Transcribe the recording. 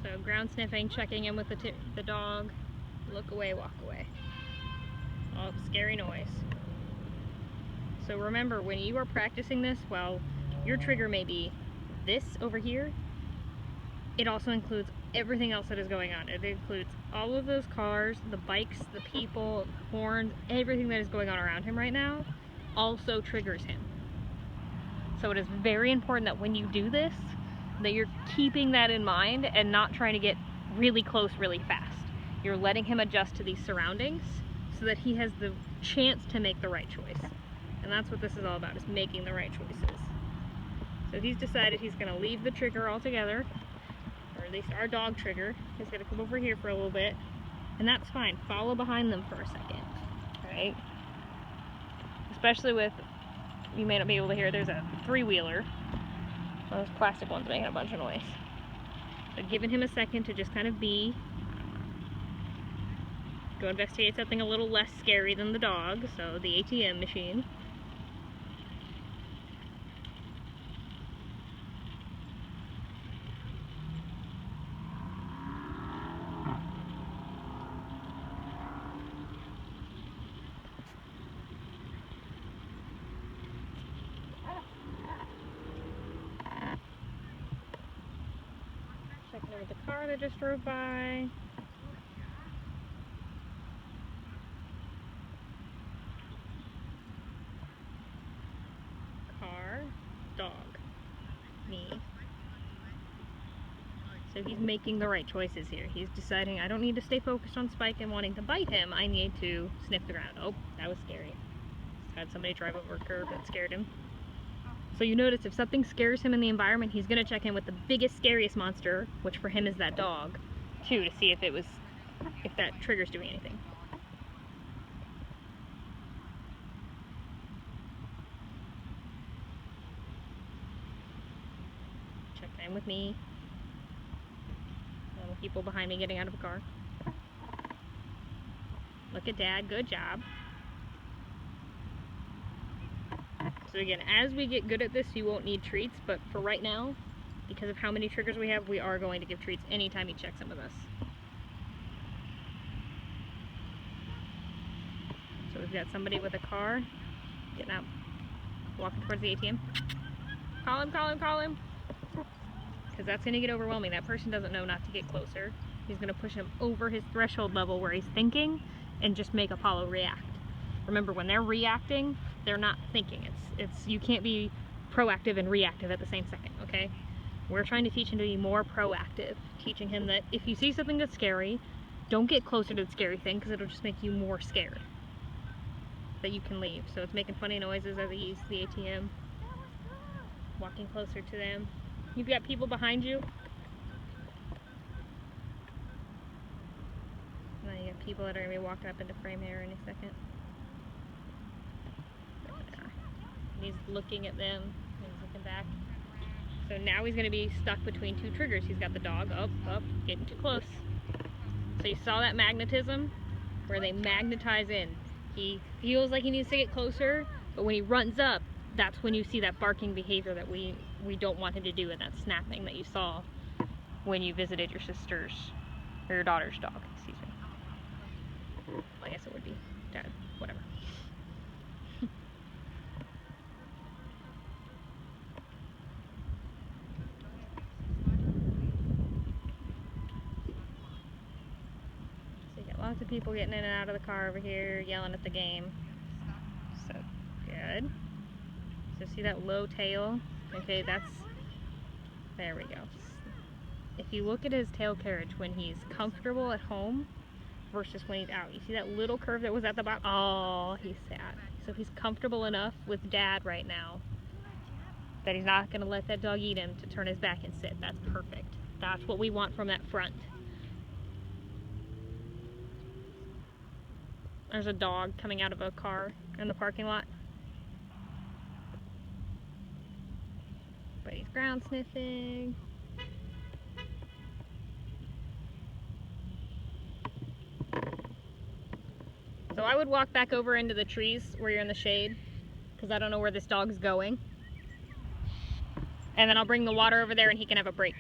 So ground sniffing, checking in with the dog, look away, walk away. Oh, scary noise. So remember, when you are practicing this, well, your trigger may be this over here. It also includes everything else that is going on. It includes all of those cars, the bikes, the people, horns, everything that is going on around him right now also triggers him. So it is very important that when you do this, that you're keeping that in mind and not trying to get really close really fast. You're letting him adjust to these surroundings so that he has the chance to make the right choice. And that's what this is all about, is making the right choices. So he's decided he's going to leave the trigger altogether, or at least our dog trigger. He's going to come over here for a little bit, and that's fine. Follow behind them for a second, right? Especially with, you may not be able to hear, there's a three-wheeler. One of those plastic ones making a bunch of noise. So giving him a second to just kind of be. Go investigate something a little less scary than the dog, so the ATM machine. Checking in with the car that just drove by. Car, dog, me. So he's making the right choices here. He's deciding, I don't need to stay focused on Spike and wanting to bite him. I need to sniff the ground. Oh, that was scary. Had somebody drive over a curb that scared him. So you notice if something scares him in the environment, he's going to check in with the biggest, scariest monster, which for him is that dog, too, to see if that trigger's doing anything. Checking in with me. And the people behind me getting out of the car. Look at Dad, good job. So again, as we get good at this, you won't need treats, but for right now, because of how many triggers we have, we are going to give treats anytime he checks in with us. So we've got somebody with a car getting out, walking towards the ATM. Call him, call him, call him. Because that's going to get overwhelming. That person doesn't know not to get closer. He's going to push him over his threshold level where he's thinking and just make Apollo react. Remember, when they're reacting, they're not thinking. You can't be proactive and reactive at the same second, okay? We're trying to teach him to be more proactive, teaching him that if you see something that's scary, don't get closer to the scary thing because it'll just make you more scared. That you can leave. So it's making funny noises as he uses the ATM. Walking closer to them. You've got people behind you. And then you got people that are going to be walking up into frame here in a second. He's looking at them, he's looking back. So now he's going to be stuck between two triggers. He's got the dog up, getting too close. So you saw that magnetism, where they magnetize in. He feels like he needs to get closer, but when he runs up, that's when you see that barking behavior that we don't want him to do, and that snapping that you saw when you visited your sister's, or your daughter's dog, excuse me. I guess it would be Dad, whatever. Lots of people getting in and out of the car over here, yelling at the game. So, good. So see that low tail? Okay, there we go. If you look at his tail carriage when he's comfortable at home versus when he's out, you see that little curve that was at the bottom? Oh, he's sad. So he's comfortable enough with Dad right now that he's not going to let that dog eat him to turn his back and sit. That's perfect. That's what we want from that front. There's a dog coming out of a car in the parking lot. But he's ground sniffing. So I would walk back over into the trees where you're in the shade, because I don't know where this dog's going. And then I'll bring the water over there and he can have a break.